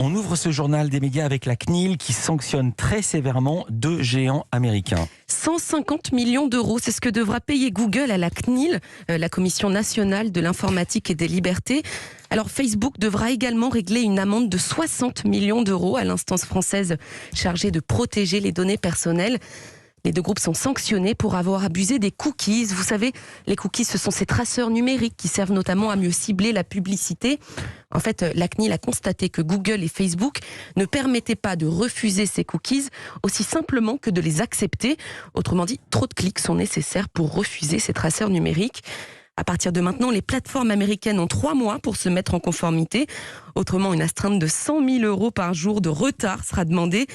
On ouvre ce journal des médias avec la CNIL qui sanctionne très sévèrement 2 géants américains. 150 millions d'euros, c'est ce que devra payer Google à la CNIL, la Commission nationale de l'informatique et des libertés. Alors Facebook devra également régler une amende de 60 millions d'euros à l'instance française chargée de protéger les données personnelles. Les deux groupes sont sanctionnés pour avoir abusé des cookies. Vous savez, les cookies, ce sont ces traceurs numériques qui servent notamment à mieux cibler la publicité. En fait, la CNIL a constaté que Google et Facebook ne permettaient pas de refuser ces cookies aussi simplement que de les accepter. Autrement dit, trop de clics sont nécessaires pour refuser ces traceurs numériques. À partir de maintenant, les plateformes américaines ont 3 mois pour se mettre en conformité. Autrement, une astreinte de 100 000 euros par jour de retard sera demandée.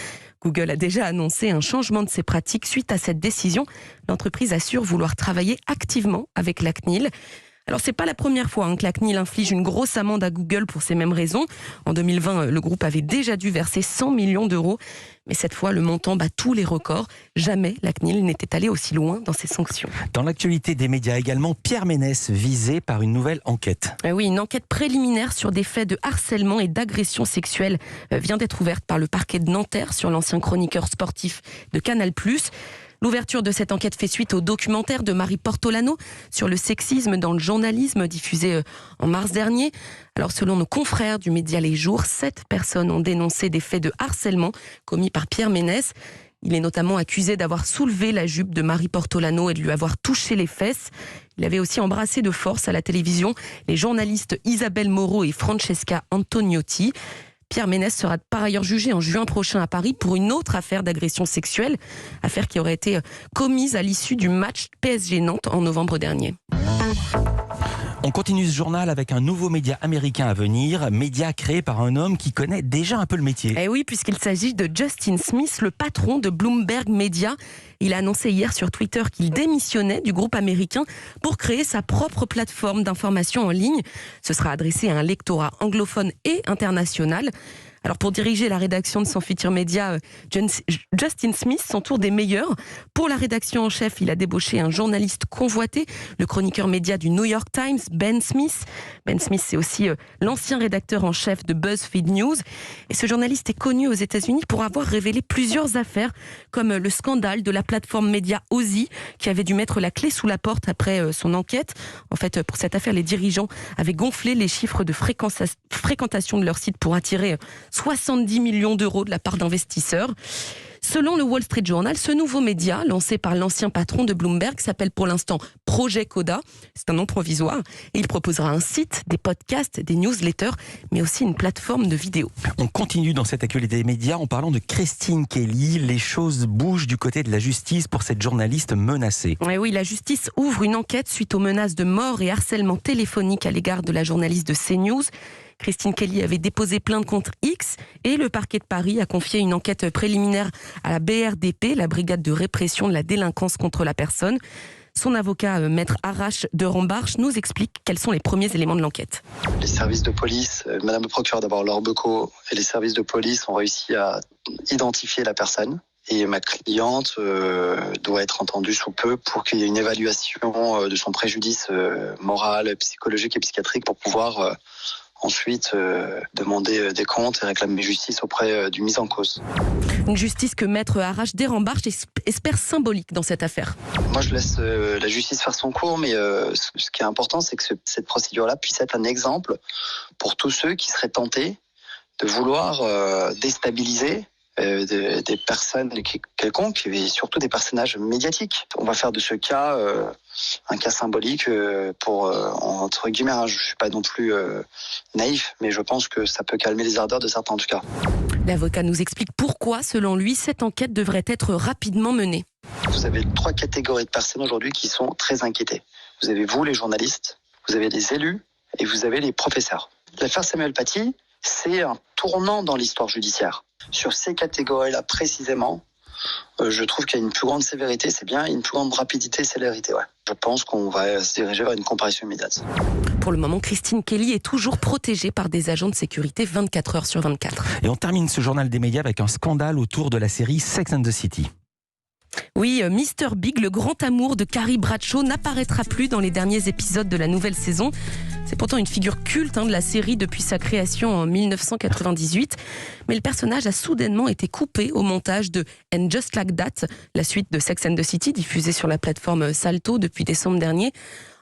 Google a déjà annoncé un changement de ses pratiques suite à cette décision. L'entreprise assure vouloir travailler activement avec la CNIL. Alors, c'est pas la première fois que la CNIL inflige une grosse amende à Google pour ces mêmes raisons. En 2020, le groupe avait déjà dû verser 100 millions d'euros. Mais cette fois, le montant bat tous les records. Jamais la CNIL n'était allée aussi loin dans ses sanctions. Dans l'actualité des médias également, Pierre Ménès visé par une nouvelle enquête. Oui, une enquête préliminaire sur des faits de harcèlement et d'agression sexuelle vient d'être ouverte par le parquet de Nanterre sur l'ancien chroniqueur sportif de Canal+. L'ouverture de cette enquête fait suite au documentaire de Marie Portolano sur le sexisme dans le journalisme diffusé en mars dernier. Alors selon nos confrères du média Les Jours, 7 personnes ont dénoncé des faits de harcèlement commis par Pierre Ménès. Il est notamment accusé d'avoir soulevé la jupe de Marie Portolano et de lui avoir touché les fesses. Il avait aussi embrassé de force à la télévision les journalistes Isabelle Moreau et Francesca Antoniotti. Pierre Ménès sera par ailleurs jugé en juin prochain à Paris pour une autre affaire d'agression sexuelle, affaire qui aurait été commise à l'issue du match PSG-Nantes en novembre dernier. On continue ce journal avec un nouveau média américain à venir, média créé par un homme qui connaît déjà un peu le métier. Eh oui, puisqu'il s'agit de Justin Smith, le patron de Bloomberg Media. Il a annoncé hier sur Twitter qu'il démissionnait du groupe américain pour créer sa propre plateforme d'information en ligne. Ce sera adressé à un lectorat anglophone et international. Alors pour diriger la rédaction de son futur média, Justin Smith s'entoure des meilleurs. Pour la rédaction en chef, il a débauché un journaliste convoité, le chroniqueur média du New York Times, Ben Smith. Ben Smith, c'est aussi l'ancien rédacteur en chef de BuzzFeed News. Et ce journaliste est connu aux États-Unis pour avoir révélé plusieurs affaires, comme le scandale de la plateforme média Ozzy, qui avait dû mettre la clé sous la porte après son enquête. En fait, pour cette affaire, les dirigeants avaient gonflé les chiffres de fréquentation de leur site pour attirer 70 millions d'euros de la part d'investisseurs. Selon le Wall Street Journal, ce nouveau média, lancé par l'ancien patron de Bloomberg, s'appelle pour l'instant Projet Coda. C'est un nom provisoire. Et il proposera un site, des podcasts, des newsletters, mais aussi une plateforme de vidéos. On continue dans cette actualité des médias en parlant de Christine Kelly. Les choses bougent du côté de la justice pour cette journaliste menacée. Oui, la justice ouvre une enquête suite aux menaces de mort et harcèlement téléphonique à l'égard de la journaliste de CNews. Christine Kelly avait déposé plainte contre X et le parquet de Paris a confié une enquête préliminaire à la BRDP, la brigade de répression de la délinquance contre la personne. Son avocat, maître Arash de Rambarche, nous explique quels sont les premiers éléments de l'enquête. Les services de police, madame le procureur d'abord, Laure Becot, et les services de police ont réussi à identifier la personne. Et ma cliente doit être entendue sous peu pour qu'il y ait une évaluation de son préjudice moral, psychologique et psychiatrique pour pouvoir ensuite demander des comptes et réclamer justice auprès du mis en cause. Une justice que maître Arash Desrambarches espère symbolique dans cette affaire. Moi, je laisse la justice faire son cours, mais ce qui est important, c'est que cette procédure-là puisse être un exemple pour tous ceux qui seraient tentés de vouloir déstabiliser des personnes quelconques et surtout des personnages médiatiques. On va faire de ce cas un cas symbolique pour, entre guillemets, je ne suis pas non plus naïf, mais je pense que ça peut calmer les ardeurs de certains en tout cas. L'avocat nous explique pourquoi, selon lui, cette enquête devrait être rapidement menée. Vous avez 3 catégories de personnes aujourd'hui qui sont très inquiétées. Vous avez vous, les journalistes, vous avez les élus et vous avez les professeurs. L'affaire Samuel Paty, c'est un tournant dans l'histoire judiciaire. Sur ces catégories-là précisément, je trouve qu'il y a une plus grande sévérité, c'est bien, une plus grande rapidité et célérité. Ouais. Je pense qu'on va se diriger vers une comparution immédiate. Pour le moment, Christine Kelly est toujours protégée par des agents de sécurité 24 heures sur 24. Et on termine ce journal des médias avec un scandale autour de la série Sex and the City. Oui, Mr Big, le grand amour de Carrie Bradshaw, n'apparaîtra plus dans les derniers épisodes de la nouvelle saison. C'est pourtant une figure culte de la série depuis sa création en 1998. Mais le personnage a soudainement été coupé au montage de And Just Like That, la suite de Sex and the City, diffusée sur la plateforme Salto depuis décembre dernier.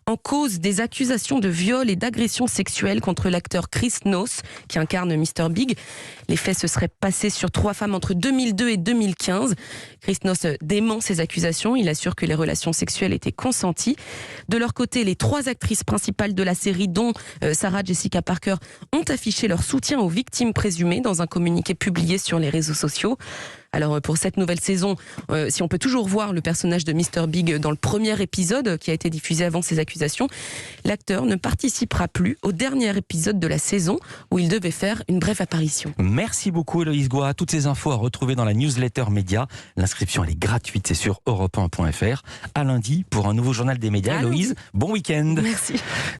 En cause des accusations de viol et d'agression sexuelle contre l'acteur Chris Noth, qui incarne Mr. Big. Les faits se seraient passés sur 3 femmes entre 2002 et 2015. Chris Noth dément ces accusations. Il assure que les relations sexuelles étaient consenties. De leur côté, les 3 actrices principales de la série, dont Sarah Jessica Parker, ont affiché leur soutien aux victimes présumées dans un communiqué publié sur les réseaux sociaux. Alors pour cette nouvelle saison, si on peut toujours voir le personnage de Mr. Big dans le premier épisode qui a été diffusé avant ces accusations, l'acteur ne participera plus au dernier épisode de la saison où il devait faire une brève apparition. Merci beaucoup Héloïse Goua. Toutes ces infos à retrouver dans la newsletter média. L'inscription elle est gratuite, c'est sur europe1.fr. À lundi pour un nouveau journal des médias. Héloïse, bon week-end. Merci.